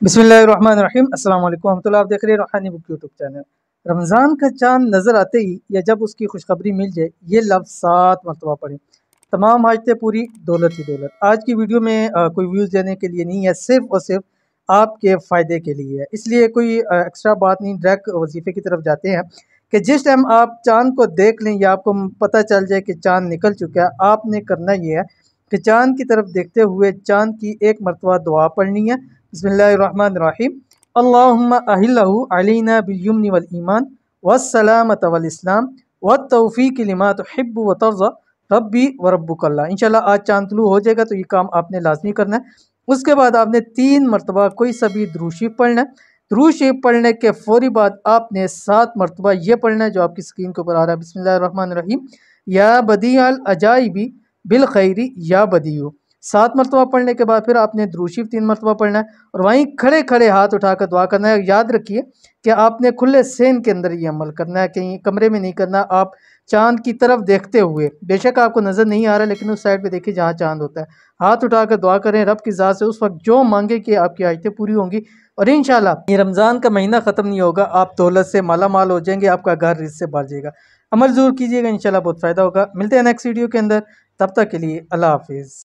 बिस्मिल्लाहिर्रहमानिर्रहीम अस्सलाम वालेकुम रहमतुल्लाह। आप देख रहे हैं रूहानी बुक यूट्यूब चैनल। रमज़ान का चाँद नज़र आते ही या जब उसकी खुशखबरी मिल जाए, ये लफ्ज़ 7 मरतबा पढ़ें। तमाम हाजतें पूरी, दौलत ही दौलत। आज की वीडियो में कोई व्यूज़ देने के लिए नहीं है, सिर्फ़ और सिर्फ आपके फ़ायदे के लिए है। इसलिए कोई एक्स्ट्रा बात नहीं, डायरेक्ट वजीफ़े की तरफ जाते हैं कि जिस टाइम आप चाँद को देख लें या आपको पता चल जाए कि चाँद निकल चुका है, आपने करना ये है कि चाँद की तरफ देखते हुए चाँद की एक मरतबा दुआ पढ़नी है। बिस्मिल्लाहिर्रहमानिर्रहीम। अल्लाहुम्मा अहिल्लहु अलैना बिल-यम्नि वल ईमान वस्सलामत वल इस्लाम वत-तौफ़ीक़ लिमा तुहिब्बु व तर्ज़ा रब्बी व रब्बुकल्लाह। इंशाल्लाह आज चाँद तुलू हो जाएगा, तो ये काम आपने लाज़मी करना है। उसके बाद आपने 3 मरतबा कोई सा भी दुरूद शरीफ पढ़ना है। दुरूद शरीफ पढ़ने के फ़ौरी बाद आपने 7 मरतबा ये पढ़ना है जो आपकी स्क्रीन के ऊपर आ रहा है। बिस्मिल्लाहिर्रहमानिर्रहीम। या बदीअल अजाइबी बिल खैरी या बदीउ। 7 मरतबा पढ़ने के बाद फिर आपने दुरूद शरीफ 3 मरतबा पढ़ना है और वहीं खड़े खड़े हाथ उठाकर दुआ करना है। याद रखिए कि आपने खुले सेन के अंदर ये अमल करना है, कहीं कमरे में नहीं करना। आप चाँद की तरफ देखते हुए, बेशक आपको नज़र नहीं आ रहा, लेकिन उस साइड पे देखिए जहाँ चाँद होता है। हाथ उठाकर दुआ करें रब की ज़ात से, उस वक्त जो मांगे कि आपकी हाजतें पूरी होंगी और इंशाल्लाह ये रमज़ान का महीना ख़त्म नहीं होगा, आप दौलत से माला माल हो जाएंगे, आपका घर रिज़्क़ से भर जाएगा। अमल ज़रूर कीजिएगा, इंशाल्लाह बहुत फ़ायदा होगा। मिलते हैं नेक्स्ट वीडियो के अंदर, तब तक के लिए अल्लाह हाफिज़।